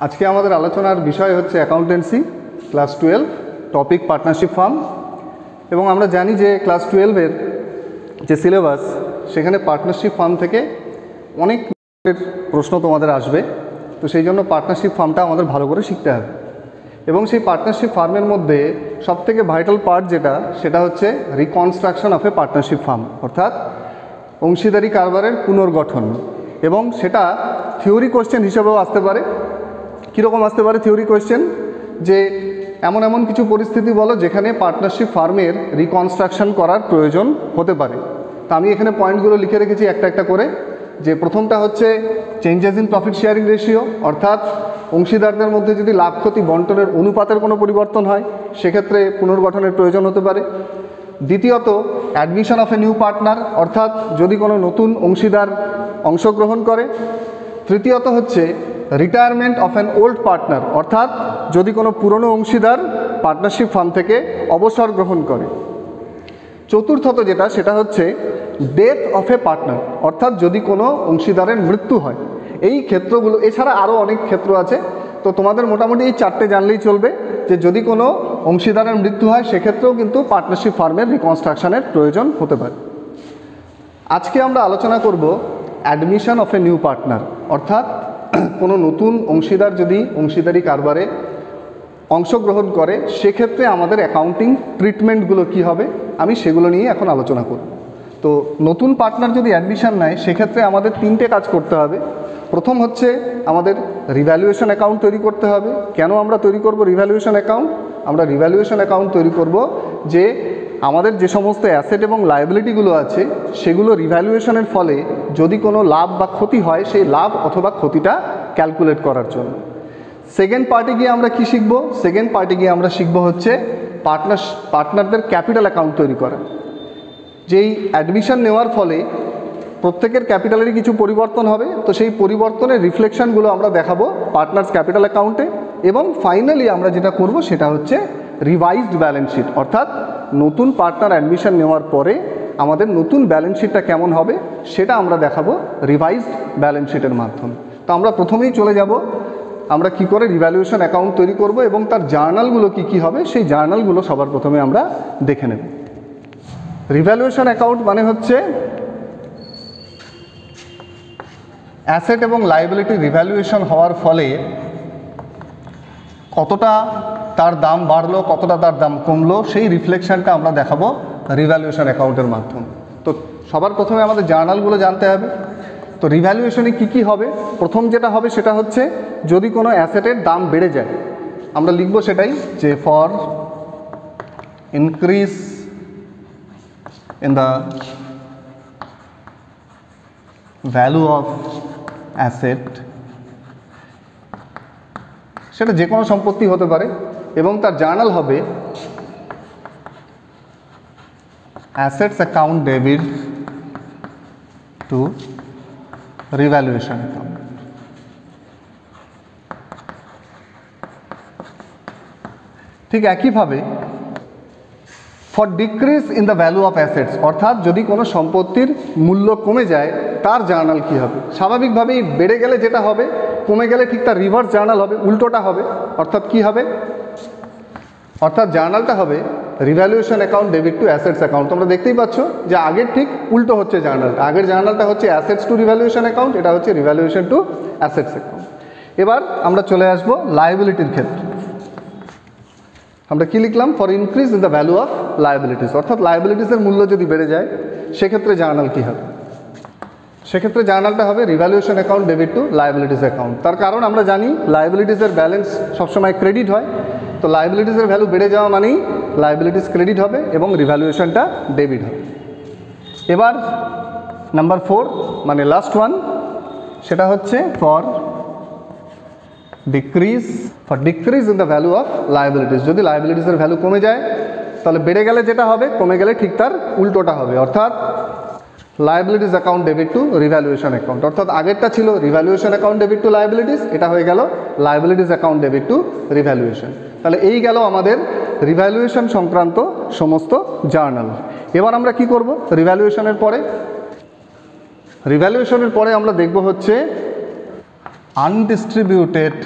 আজকে আমাদের আলোচনার বিষয় হচ্ছে accountancy class 12 topic partnership firm. এবং আমরা জানি যে ক্লাস 12-এর যে সিলেবাস সেখানে পার্টনারশিপ ফার্ম থেকে অনেক প্রশ্ন তোমাদের আসবে। তো সেই জন্য পার্টনারশিপ ফার্মটা আমাদের ভালো করে শিখতে হবে। এবং সেই পার্টনারশিপ ফার্মের মধ্যে সবথেকে ভাইটাল পার্ট সেটা হচ্ছে reconstruction of A partnership firm, অর্থাৎ অংশীদারি কারবারের পুনর্গঠন। এবং সেটা থিওরি কোয়েশ্চেন হিসেবেও আসতে পারে। কীরকম আসতে পারে থিওরি কোয়েশ্চেন? যে এমন এমন কিছু পরিস্থিতি বলো যেখানে পার্টনারশিপ ফার্মের রিকনস্ট্রাকশন করার প্রয়োজন হতে পারে। তা আমি এখানে পয়েন্টগুলো লিখে রেখেছি একটা একটা করে। যে প্রথমটা হচ্ছে changes in profit sharing ratio, অর্থাৎ অংশীদারদের মধ্যে যদি লাভ ক্ষতি বন্টনের অনুপাতের কোনো পরিবর্তন হয় সেক্ষেত্রে পুনর্গঠনের প্রয়োজন হতে পারে। দ্বিতীয়ত admission of a new partner, অর্থাৎ যদি কোনো নতুন অংশীদার অংশগ্রহণ করে। তৃতীয়ত হচ্ছে retirement of an old partner, অর্থাৎ যদি কোনো পুরনো অংশীদার পার্টনারশিপ ফার্ম থেকে অবসর গ্রহণ করে। চতুর্থত সেটা হচ্ছে ডেথ অফ এ পার্টনার, অর্থাৎ যদি কোনো অংশীদারের মৃত্যু হয়। এই ক্ষেত্রগুলো এছাড়া আরও অনেক ক্ষেত্র আছে, তো তোমাদের মোটামুটি এই চারটে জানলেই চলবে যে যদি কোনো অংশীদারের মৃত্যু হয় সেক্ষেত্রেও কিন্তু পার্টনারশিপ ফার্মের রিকনস্ট্রাকশনের প্রয়োজন হতে পারে। আজকে আমরা আলোচনা করব admission of a new partner, অর্থাৎ কোনো নতুন অংশীদার যদি অংশীদারি কারবারে অংশগ্রহণ করে সেক্ষেত্রে আমাদের অ্যাকাউন্টিং ট্রিটমেন্টগুলো কী হবে, আমি সেগুলো নিয়ে এখন আলোচনা করব। তো নতুন পার্টনার যদি অ্যাডমিশন নেয় সেক্ষেত্রে আমাদের তিনটে কাজ করতে হবে। প্রথম হচ্ছে আমাদের রিভ্যালুয়েশন অ্যাকাউন্ট তৈরি করতে হবে। কেন আমরা তৈরি করব রিভ্যালুয়েশন অ্যাকাউন্ট? আমরা রিভ্যালুয়েশন অ্যাকাউন্ট তৈরি করব যে আমাদের যে সমস্ত অ্যাসেট এবং লায়াবিলিটিগুলো আছে সেগুলো রিভ্যালুয়েশনের ফলে যদি কোনো লাভ বা ক্ষতি হয় সেই লাভ অথবা ক্ষতিটা ক্যালকুলেট করার জন্য। সেকেন্ড পার্টে গিয়ে আমরা কি শিখব? সেকেন্ড পার্টে গিয়ে আমরা শিখব হচ্ছে পার্টনারদের ক্যাপিটাল অ্যাকাউন্ট তৈরি করা। যেই অ্যাডমিশন নেওয়ার ফলে প্রত্যেকের ক্যাপিটালেরই কিছু পরিবর্তন হবে, তো সেই পরিবর্তনের রিফ্লেকশনগুলো আমরা দেখাবো পার্টনার্স ক্যাপিটাল অ্যাকাউন্টে। এবং ফাইনালি আমরা যেটা করব সেটা হচ্ছে রিভাইজড ব্যালেন্স শিট, অর্থাৎ নতুন পার্টনার অ্যাডমিশন নেওয়ার পরে আমাদের নতুন ব্যালেন্স শিটটা কেমন হবে সেটা আমরা দেখাবো রিভাইজড ব্যালেন্স শিটের মাধ্যমে। তো আমরা প্রথমেই চলে যাব আমরা কি করে রিভ্যালুয়েশন অ্যাকাউন্ট তৈরি করব এবং তার জার্নালগুলো কি হবে সেই জার্নালগুলো সবার প্রথমে আমরা দেখে নেব। রিভ্যালুয়েশন অ্যাকাউন্ট মানে হচ্ছে অ্যাসেট এবং লায়াবিলিটি রিভ্যালুয়েশন হওয়ার ফলে কতটা তার দাম বাড়লো, কতটা তার দাম কমলো, সেই রিফ্লেকশনটা আমরা দেখাবো রিভ্যালুয়েশন অ্যাকাউন্টের মাধ্যমে। তো সবার প্রথমে আমাদের জার্নালগুলো জানতে হবে। তো রিভ্যালুয়েশনে কি হবে? প্রথম যেটা হবে সেটা হচ্ছে যদি কোনো অ্যাসেটের দাম বেড়ে যায় আমরা লিখব সেটাই যে for increase in the value of asset, সেটা যে কোনো সম্পত্তি হতে পারে এবং তার জার্নাল হবে assets account debit to revaluation account. ঠিক একইভাবে for decrease in the value of assets, অর্থাৎ যদি কোনো সম্পত্তির মূল্য কমে যায় তার জার্নাল কি হবে? স্বাভাবিকভাবেই বেড়ে গেলে যেটা হবে, কমে গেলে ঠিক তার রিভার্স জার্নাল হবে, উল্টোটা হবে। অর্থাৎ কি হবে? অর্থাৎ জার্নালটা হবে revaluation account debit two assets account. তোমরা দেখতেই পাচ্ছ যে আগের ঠিক উল্টো হচ্ছে জার্নালটা। আগের জার্নালটা হচ্ছে অ্যাসেটস টু রিভ্যালুয়েশন অ্যাকাউন্ট, এটা হচ্ছে রিভ্যালুয়েশন টু অ্যাসেটস অ্যাকাউন্ট। এবার আমরা চলে আসবো লায়াবিলিটির ক্ষেত্রে। আমরা কি লিখলাম? For increase in the value of liabilities, অর্থাৎ লায়াবিলিটিসের মূল্য যদি বেড়ে যায় সেক্ষেত্রে জার্নাল কী হবে? সেক্ষেত্রে জার্নালটা হবে revaluation account debit two liabilities account. তার কারণ আমরা জানি লায়াবিলিটিসের ব্যালেন্স সবসময় ক্রেডিট হয়, তো লায়াবিলিটিসের ভ্যালু বেড়ে যাওয়া মানেই লায়াবিলিটিস ক্রেডিট হবে এবং রিভ্যালুয়েশনটা ডেবিট হবে। এবার নাম্বার 4 মানে লাস্ট ওয়ান, সেটা হচ্ছে for decrease in the value of liabilities. যদি লায়াবিলিটিসের ভ্যালু কমে যায় তাহলে বেড়ে গেলে যেটা হবে, কমে গেলে ঠিক তার উল্টোটা হবে, অর্থাৎ liabilities account debit to revaluation account. অর্থাৎ আগেরটা ছিল revaluation account debit two liabilities, এটা হয়ে গেল liabilities account debit to revaluation. তাহলে এই গেল আমাদের রিভ্যালুয়েশন সংক্রান্ত সমস্ত জার্নাল। এবার আমরা কি করব? রিভ্যালুয়েশনের পরে আমরা দেখব হচ্ছে আনডিস্ট্রিবিউটেড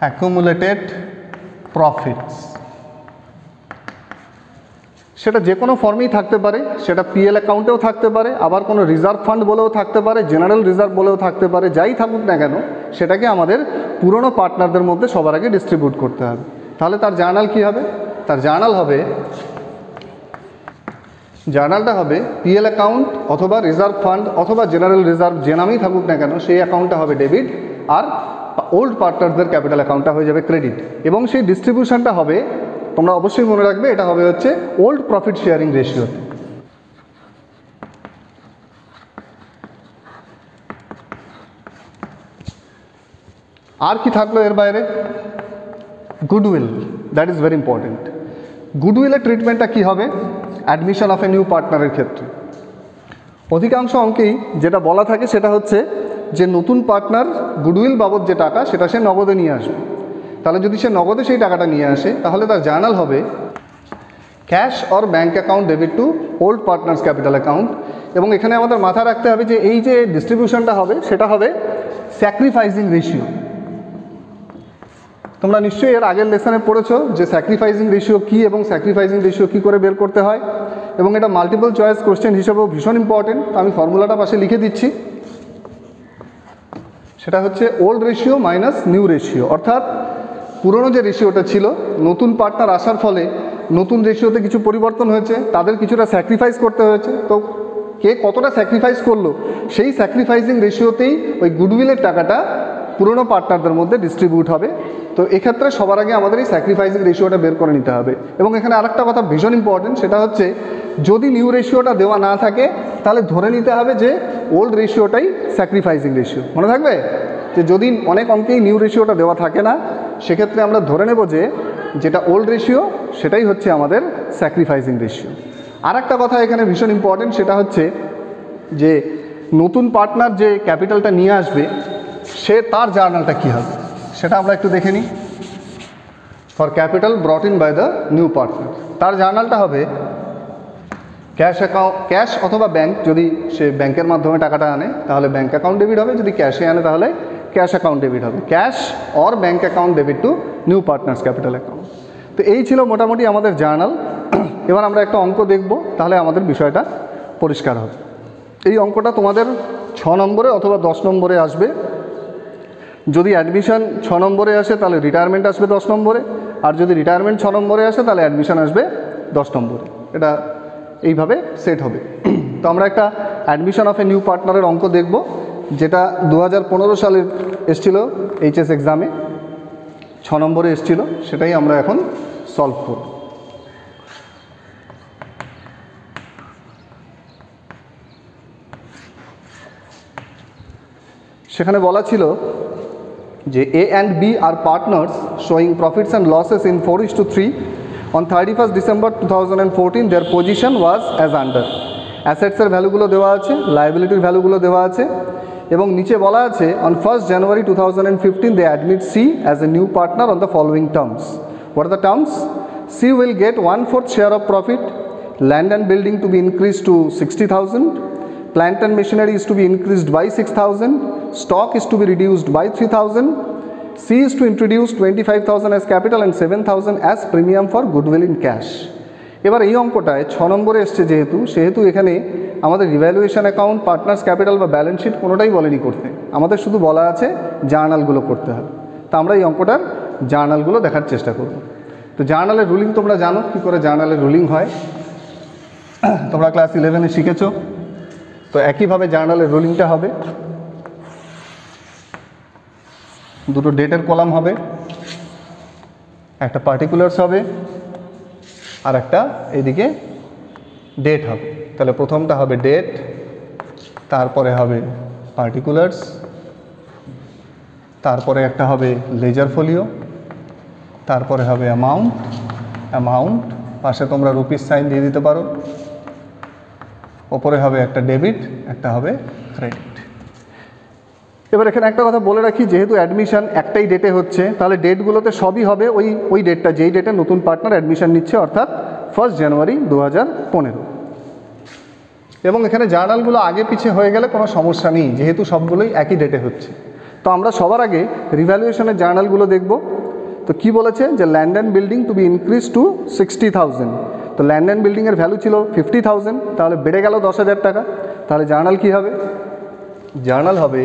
অ্যাকুমুলেটেড প্রফিটস, সেটা যে কোনো ফর্মেই থাকতে পারে, সেটা পিএল অ্যাকাউন্টেও থাকতে পারে, আবার কোনো রিজার্ভ ফান্ড বলেও থাকতে পারে, জেনারেল রিজার্ভ বলেও থাকতে পারে, যাই থাকুক না কেন সেটাকে আমাদের পুরনো পার্টনারদের মধ্যে সবার আগে ডিস্ট্রিবিউট করতে হবে। তাহলে তার জার্নাল কি হবে? তার জার্নালটা হবে পিএল অ্যাকাউন্ট অথবা রিজার্ভ ফান্ড অথবা জেনারেল রিজার্ভ, যে নামেই থাকুক না কেন সেই অ্যাকাউন্টটা হবে ডেবিট, আর ওল্ড পার্টনারদের ক্যাপিটাল অ্যাকাউন্টটা হয়ে যাবে ক্রেডিট। এবং সেই ডিস্ট্রিবিউশনটা হবে, তোমরা অবশ্যই মনে রাখবে, এটা হবে হচ্ছে ওল্ড প্রফিট শেয়ারিং রেশিওতে। আর কি থাকলো এর বাইরে? Goodwill, that is very important. গুডউইলের ট্রিটমেন্টটা কী হবে অ্যাডমিশন অফ এ নিউ পার্টনারের ক্ষেত্রে? অধিকাংশ অঙ্কেই যেটা বলা থাকে সেটা হচ্ছে যে নতুন পার্টনার গুডউইল বাবদ যে টাকা সেটা সে নগদে নিয়ে আসবে। তাহলে যদি সে নগদে সেই টাকাটা নিয়ে আসে তাহলে তার জার্নাল হবে cash or bank account debit two old partners capital account. এবং এখানে আমাদের মাথায় রাখতে হবে যে এই যে ডিস্ট্রিবিউশনটা হবে সেটা হবে স্যাক্রিফাইসিং রেশিও। তোমরা নিশ্চয়ই এর আগের লেসনে পড়েছো যে স্যাক্রিফাইসিং রেশিও কী এবং স্যাক্রিফাইসিং রেশিও কী করে বের করতে হয়, এবং এটা মাল্টিপল চয়েস কোশ্চেন হিসেবেও ভীষণ ইম্পর্টেন্ট। আমি ফর্মুলাটা পাশে লিখে দিচ্ছি। সেটা হচ্ছে old ratio minus new ratio, অর্থাৎ পুরনো যে রেশিওটা ছিল, নতুন পার্টনার আসার ফলে নতুন রেশিওতে কিছু পরিবর্তন হয়েছে, তাদের কিছুটা স্যাক্রিফাইস করতে হয়েছে, তো কে কতটা স্যাক্রিফাইস করলো সেই স্যাক্রিফাইসিং রেশিওতেই ওই গুডউইলের টাকাটা পুরনো পার্টনারদের মধ্যে ডিস্ট্রিবিউট হবে। তো এক্ষেত্রে সবার আগে আমাদের এই স্যাক্রিফাইসিং রেশিওটা বের করে নিতে হবে। এবং এখানে আরেকটা কথা ভীষণ ইম্পর্টেন্ট, সেটা হচ্ছে যদি নিউ রেশিওটা দেওয়া না থাকে তাহলে ধরে নিতে হবে যে ওল্ড রেশিওটাই স্যাক্রিফাইসিং রেশিও। মনে থাকবে যে যদি অনেক অঙ্কেই নিউ রেশিওটা দেওয়া থাকে না, সেক্ষেত্রে আমরা ধরে নেব যে যেটা ওল্ড রেশিও সেটাই হচ্ছে আমাদের স্যাক্রিফাইসিং রেশিও। আর একটা কথা এখানে ভীষণ ইম্পর্টেন্ট, সেটা হচ্ছে যে নতুন পার্টনার যে ক্যাপিটালটা নিয়ে আসবে সে তার জার্নালটা কী হবে সেটা আমরা একটু দেখে নিই। For capital brought in by the new partner, তার জার্নালটা হবে ক্যাশ অ্যাকাউন্ট, ক্যাশ অথবা ব্যাঙ্ক, যদি সে ব্যাংকের মাধ্যমে টাকাটা আনে তাহলে ব্যাঙ্ক অ্যাকাউন্ট ডেবিট হবে, যদি ক্যাশে আনে তাহলে ক্যাশ অ্যাকাউন্ট ডেবিট হবে। Cash or bank account debit two new partners capital account. তো এই ছিল মোটামুটি আমাদের জার্নাল। এবার আমরা একটা অঙ্ক দেখব, তাহলে আমাদের বিষয়টা পরিষ্কার হবে। এই অঙ্কটা তোমাদের 6 নম্বরে অথবা 10 নম্বরে আসবে। যদি অ্যাডমিশন 6 নম্বরে আসে তাহলে রিটায়ারমেন্ট আসবে 10 নম্বরে, আর যদি রিটায়ারমেন্ট 6 নম্বরে আসে তাহলে অ্যাডমিশন আসবে 10 নম্বরে। এটা এইভাবে সেট হবে। তো আমরা একটা অ্যাডমিশন অফ এ নিউ পার্টনারের অঙ্ক দেখব, যেটা 2015 সালের এসছিল এইচএস এক্সামে, 6 নম্বরে এসছিল, সেটাই আমরা এখন সলভ করব। সেখানে বলা ছিল যে A and B are partners showing profits and losses in 4:3. On 31st December 2014 their position was as under. অ্যাসেটসের ভ্যালুগুলো দেওয়া আছে, লায়াবিলিটির ভ্যালুগুলো দেওয়া আছে, এবং নিচে বলা আছে on 1st January 2015 they admit C as a new partner on the following terms. What are the terms? C will get 1/4 share of profit, land and building to be increased to 60,000, plant and machinery is to be increased by 6,000, stock is to be reduced by 3,000, C is to introduce 25,000 as capital and 7,000 as premium for goodwill in cash. এবার এই অঙ্কটায় 6 নম্বরে এসছে সেহেতু এখানে আমাদের revaluation account, partners capital বা balance sheet কোনোটাই বলেনি করতে, আমাদের শুধু বলা আছে জার্নালগুলো করতে হবে। তো আমরা এই অঙ্কটার জার্নালগুলো দেখার চেষ্টা করব। তো জার্নালের রুলিং তোমরা জানো কী করে জার্নালের রুলিং হয়, তোমরা ক্লাস 11-এ শিখেছো। তো একইভাবে জার্নালের রুলিংটা হবে, দুটো ডেটের কলাম হবে, একটা পার্টিকুলার্স হবে আর একটা এইদিকে ডেট হবে। তাহলে প্রথমটা হবে ডেট, তারপরে হবে পার্টিকুলার্স, তারপরে একটা হবে লেজার ফোলিও, তারপরে হবে অ্যামাউন্ট, পাশে তোমরা রুপিস সাইন দিয়ে দিতে পারো, ওপরে হবে একটা ডেবিট, একটা হবে ক্রেডিট। এবার এখানে একটা কথা বলে রাখি, যেহেতু অ্যাডমিশন একটাই ডেটে হচ্ছে তাহলে ডেটগুলোতে সবই হবে ওই ডেটটা যেই ডেটে নতুন পার্টনার অ্যাডমিশন নিচ্ছে, অর্থাৎ 1 জানুয়ারি 2015। এবং এখানে জার্নালগুলো আগে পিছিয়ে হয়ে গেলে কোনো সমস্যা নেই, যেহেতু সবগুলোই একই ডেটে হচ্ছে। তো আমরা সবার আগে রিভ্যালুয়েশনের জার্নালগুলো দেখব। তো কি বলেছে যে land and building to be increase to 60,000। তো ল্যান্ড অ্যান্ড বিল্ডিংয়ের ভ্যালু ছিল 50,000, তাহলে বেড়ে গেল 10,000 টাকা। তাহলে জার্নাল কি হবে? জার্নাল হবে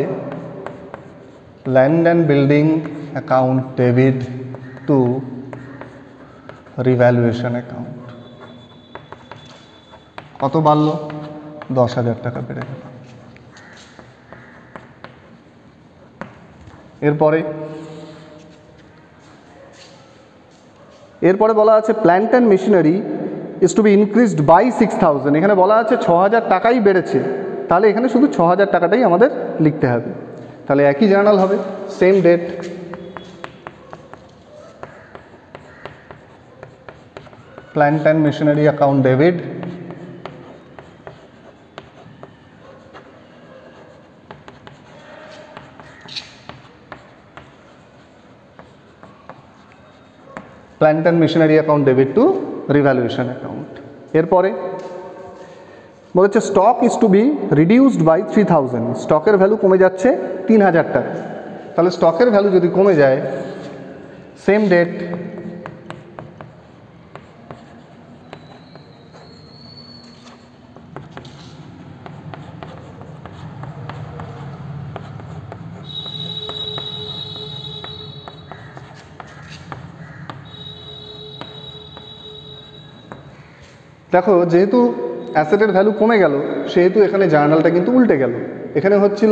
land and building account debit to revaluation account. কত বাড়লো? 10,000 টাকা বেড়ে গেল। এরপরে বলা আছে plant and machinery is to be increased by 6,000। এখানে বলা আছে 6,000 টাকাই বেড়েছে, তাহলে এখানে শুধু 6,000 টাকাটাই আমাদের লিখতে হবে। তাহলে একই জার্নাল হবে, same date. Plant and machinery account debit plant and machinery account debit to revaluation account. এরপরে বলেছে stock is to be reduced by 3,000। স্টকের ভ্যালু কমে যাচ্ছে 3,000 টাকা। তাহলে স্টকের ভ্যালু যদি কমে যায়, সেম ডেট দেখো, যেহেতু অ্যাসেটের ভ্যালু কমে গেল সেহেতু এখানে জার্নালটা কিন্তু উল্টে গেল। এখানে হচ্ছিল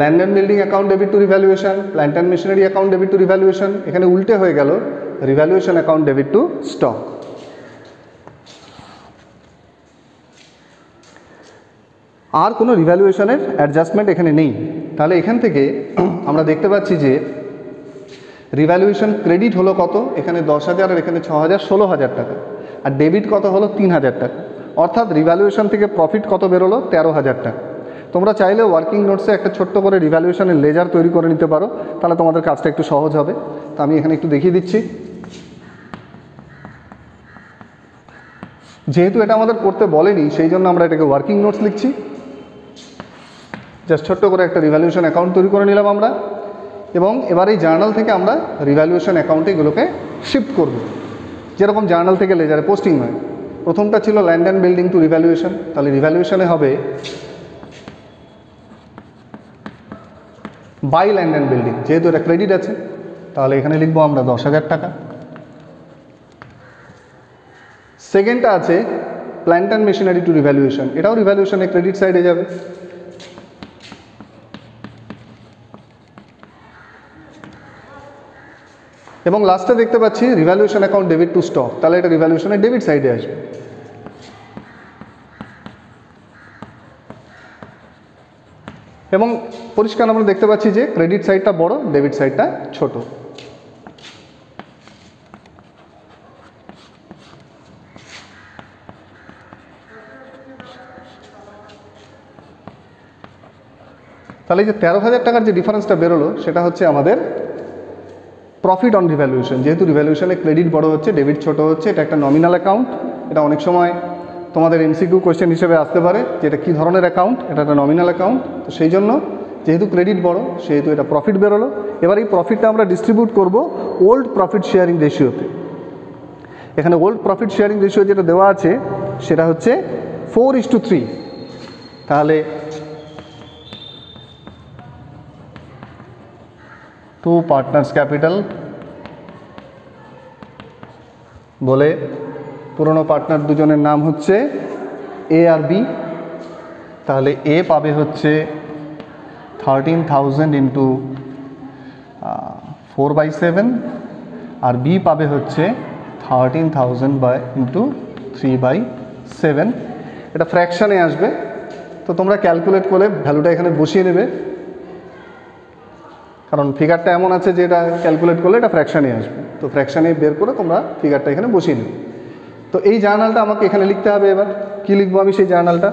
land and building account debit to revaluation, plant and machinery account debit to revaluation. এখানে উল্টে হয়ে গেল revaluation account debit to stock. আর কোনো রিভ্যালুয়েশনের অ্যাডজাস্টমেন্ট এখানে নেই। তাহলে এখান থেকে আমরা দেখতে পাচ্ছি যে রিভ্যালুয়েশন ক্রেডিট হলো কত? এখানে 10,000 আর এখানে 6,000, 16,000 টাকা। আর ডেবিট কত হলো? 3,000 টাকা। অর্থাৎ রিভ্যালুয়েশন থেকে প্রফিট কত বেরোলো? 13,000 টাকা। তোমরা চাইলে ওয়ার্কিং নোটসে একটা ছোট্ট করে রিভ্যালুয়েশনের লেজার তৈরি করে নিতে পারো, তাহলে তোমাদের কাজটা একটু সহজ হবে। তো আমি এখানে একটু দেখিয়ে দিচ্ছি। যেহেতু এটা আমাদের করতে বলেনি, সেই জন্য আমরা এটাকে ওয়ার্কিং নোটস লিখছি। জাস্ট ছোট্ট করে একটা রিভ্যালুয়েশন অ্যাকাউন্ট তৈরি করে নিলাম আমরা, এবং এবার এই জার্নাল থেকে আমরা রিভ্যালুয়েশন অ্যাকাউন্টে এগুলোকে শিফট করব। যেরকম জার্নাল থেকে লেজারে পোস্টিং হয়। প্রথমটা ছিল land and building to revaluation, তাহলে রিভ্যালুয়েশনে হবে বাই ল্যান্ড অ্যান্ড বিল্ডিং। যেহেতু এটা ক্রেডিট আছে, তাহলে এখানে লিখবো আমরা 10,000 টাকা। সেকেন্ডটা আছে plant and machinery to revaluation, এটাও রিভ্যালুয়েশনে ক্রেডিট সাইডে যাবে। এবং লাস্টে দেখতে পাচ্ছি revaluation account debit to stock, তাহলে এটা রিভ্যালুয়েশনের ডেবিট সাইডে আসবে। এবং পরিষ্কার আমরা দেখতে পাচ্ছি যে ক্রেডিট সাইডটা বড়, ডেবিট সাইডটা ছোট। তাহলে যে 13,000 টাকার যে ডিফারেন্সটা বেরোলো সেটা হচ্ছে আমাদের প্রফিট অন রিভ্যালুয়েশন। যেহেতু রিভ্যালুয়েশনে ক্রেডিট বড় হচ্ছে, ডেবিট ছোট হচ্ছে, এটা একটা নমিনাল অ্যাকাউন্ট। এটা অনেক সময় তোমাদের এমসিকিউ কোয়েশ্চেন হিসেবে আসতে পারে যে এটা কী ধরনের অ্যাকাউন্ট। এটা একটা নমিনাল অ্যাকাউন্ট। তো সেই জন্য যেহেতু ক্রেডিট বড় সেহেতু এটা প্রফিট বেরোলো। এবার এই প্রফিটটা আমরা ডিস্ট্রিবিউট করব ওল্ড প্রফিট শেয়ারিং রেশিওতে। এখানে ওল্ড প্রফিট শেয়ারিং রেশিও যেটা দেওয়া আছে সেটা হচ্ছে 4:3। তাহলে 2 পার্টনার্স ক্যাপিটাল বলে পুরনো পার্টনার দুজনের নাম হচ্ছে এ আর বি। তাহলে এ পাবে হচ্ছে 13,000 ইন্টু 4/7, আর বি পাবে হচ্ছে 13,000 ইন্টু 3/7। এটা ফ্র্যাকশানে আসবে। তো তোমরা ক্যালকুলেট করে ভ্যালুটা এখানে বসিয়ে নেবে, কারণ ফিগারটা এমন আছে যে এটা ক্যালকুলেট করলে এটা ফ্র্যাকশানে আসবে। তো ফ্র্যাকশানে বের করে তোমরা ফিগারটা এখানে বসিয়ে নেবে। তো এই জার্নালটা আমাকে এখানে লিখতে হবে। এবার কি লিখবো আমি সেই জার্নালটা?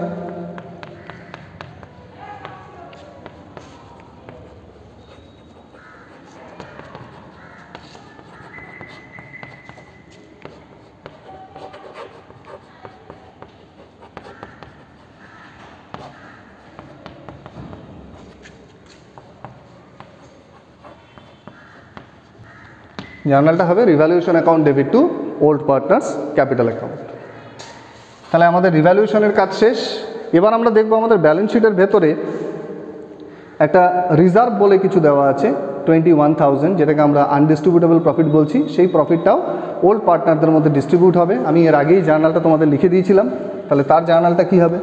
জার্নালটা হবে revaluation account debit two old partners capital account. তাহলে আমাদের রিভ্যালুয়েশনের কাজ শেষ। এবার আমরা দেখব আমাদের ব্যালেন্স শিটের ভেতরে একটা রিজার্ভ বলে কিছু দেওয়া আছে 21,000, যেটাকে আমরা আনডিস্ট্রিবিউটেবল প্রফিট বলছি। সেই প্রফিটটাও ওল্ড পার্টনারদের মধ্যে ডিস্ট্রিবিউট হবে। আমি এর আগেই জার্নালটা তোমাদের লিখে দিয়েছিলাম। তাহলে তার জার্নালটা কী হবে?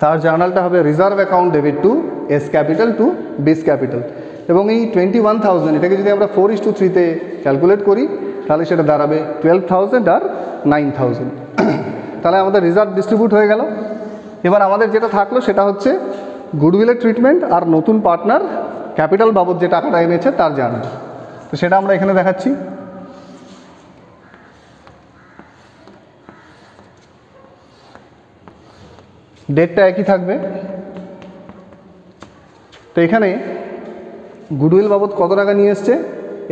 তার জার্নালটা হবে reserve account debit to A's capital to B's capital. এবং এই 21,000 এটাকে যদি আমরা 4:3 ক্যালকুলেট করি তাহলে সেটা দাঁড়াবে 12,000 আর 9,000। তাহলে আমাদের রিজার্ভ ডিস্ট্রিবিউট হয়ে গেল। এবার আমাদের যেটা থাকলো সেটা হচ্ছে গুডউইলের ট্রিটমেন্ট আর নতুন পার্টনার ক্যাপিটাল বাবদ যে টাকাটা এনেছে তার জার্নাল। তো সেটা আমরা এখানে দেখাচ্ছি। ডেটটা একই থাকবে। তো এখানে গুডউইল বাবদ কত টাকা নিয়ে এসছে?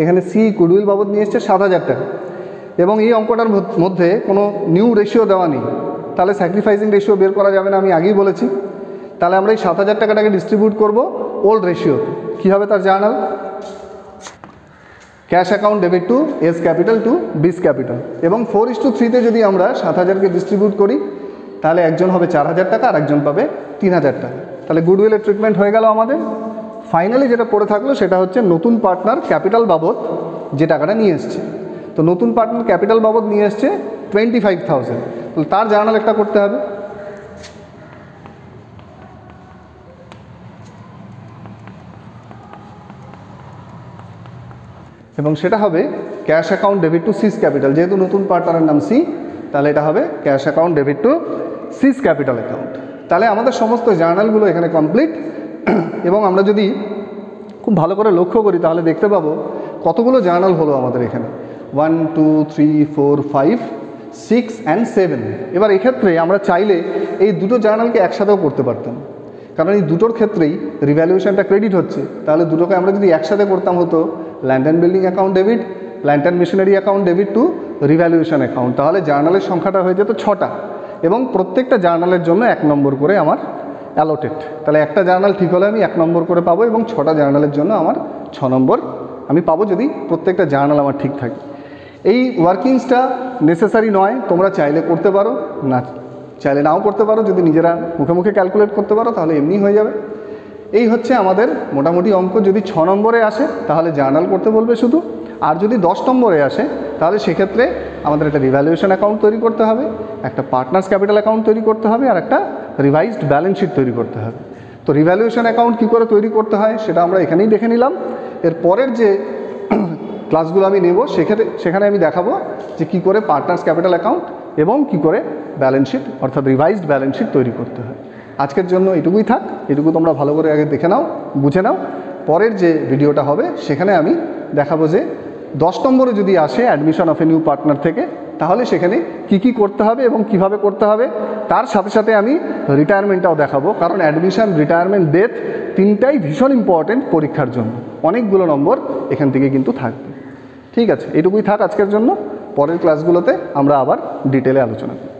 এখানে সি গুডউইল বাবদ নিয়ে এসছে 7,000 টাকা। এবং এই অঙ্কটার মধ্যে কোনো নিউ রেশিও দেওয়া নেই, তাহলে স্যাক্রিফাইসিং রেশিও বের করা যাবে না, আমি আগেই বলেছি। তাহলে আমরা এই 7,000 টাকাটাকে ডিস্ট্রিবিউট করব ওল্ড রেশিও। কী হবে তার journal? Cash account debit to A's capital to B's capital. এবং 4:3 যদি আমরা 7,000কে ডিস্ট্রিবিউট করি তাহলে একজন হবে 4,000 টাকা আর একজন পাবে 3,000 টাকা। তাহলে গুডউইলের ট্রিটমেন্ট হয়ে গেল আমাদের। ফাইনালি যেটা পড়ে থাকলো সেটা হচ্ছে নতুন পার্টনার ক্যাপিটাল বাবদ যে টাকাটা নিয়ে এসছে। তো নতুন পার্টনার ক্যাপিটাল বাবদ নিয়ে এসছে 25,000। তাহলে তার জার্নাল একটা করতে হবে। এবং সেটা হবে cash account debit to C's capital. যেহেতু নতুন পার্টনারের নাম সি, তাহলে এটা হবে cash account debit to C's capital account. তাহলে আমাদের সমস্ত জার্নালগুলো এখানে কমপ্লিট। এবং আমরা যদি খুব ভালো করে লক্ষ্য করি তাহলে দেখতে পাবো কতগুলো জার্নাল হলো আমাদের এখানে 1 2 3 4 5 6 and 7। এবার এক্ষেত্রে আমরা চাইলে এই দুটো জার্নালকে একসাথেও করতে পারতাম, কারণ এই দুটোর ক্ষেত্রেই রিভ্যালুয়েশনটা ক্রেডিট হচ্ছে। তাহলে দুটোকে আমরা যদি একসাথে করতাম হতো land and building account debit, plant and machinery account debit to revaluation account. তাহলে জার্নালের সংখ্যাটা হয়ে যেত 6টা এবং প্রত্যেকটা জার্নালের জন্য 1 নম্বর করে আমার অ্যালোটেড। তাহলে একটা জার্নাল ঠিক হলে আমি 1 নম্বর করে পাবো এবং 6টা জার্নালের জন্য আমার 6 নম্বর আমি পাবো যদি প্রত্যেকটা জার্নাল আমার ঠিক থাকে। এই ওয়ার্কিংসটা নেসেসারি নয়, তোমরা চাইলে করতে পারো, না চাইলে নাও করতে পারো। যদি নিজেরা মুখে মুখে ক্যালকুলেট করতে পারো তাহলে এমনি হয়ে যাবে। এই হচ্ছে আমাদের মোটামুটি অঙ্ক। যদি 6 নম্বরে আসে তাহলে জার্নাল করতে বলবে শুধু, আর যদি 10 নম্বরে আসে তাহলে সেক্ষেত্রে আমাদের একটা রিভ্যালুয়েশন অ্যাকাউন্ট তৈরি করতে হবে, একটা পার্টনার্স ক্যাপিটাল অ্যাকাউন্ট তৈরি করতে হবে আর একটা রিভাইজড ব্যালেন্স শিট তৈরি করতে হবে। তো রিভ্যালুয়েশন অ্যাকাউন্ট কী করে তৈরি করতে হয় সেটা আমরা এখানেই দেখে নিলাম। এর পরের যে ক্লাসগুলো আমি নেব সেখানে আমি দেখাবো যে কী করে পার্টনার্স ক্যাপিটাল অ্যাকাউন্ট এবং কী করে ব্যালেন্স শিট অর্থাৎ রিভাইজড ব্যালেন্স শিট তৈরি করতে হয়। আজকের জন্য এটুকুই থাক। এটুকু তোমরা ভালো করে আগে দেখে নাও, বুঝে নাও। পরের যে ভিডিওটা হবে সেখানে আমি দেখাবো যে 10 নম্বরে যদি আসে admission of a new partner থেকে তাহলে সেখানে কি কি করতে হবে এবং কিভাবে করতে হবে। তার সাথে সাথে আমি রিটায়ারমেন্টটাও দেখাবো, কারণ অ্যাডমিশন, রিটায়ারমেন্ট, ডেথ তিনটাই ভীষণ ইম্পর্টেন্ট পরীক্ষার জন্য। অনেকগুলো নম্বর এখান থেকে কিন্তু থাকবে। ঠিক আছে, এইটুকুই থাক আজকের জন্য। পরের ক্লাসগুলোতে আমরা আবার ডিটেলে আলোচনা করব।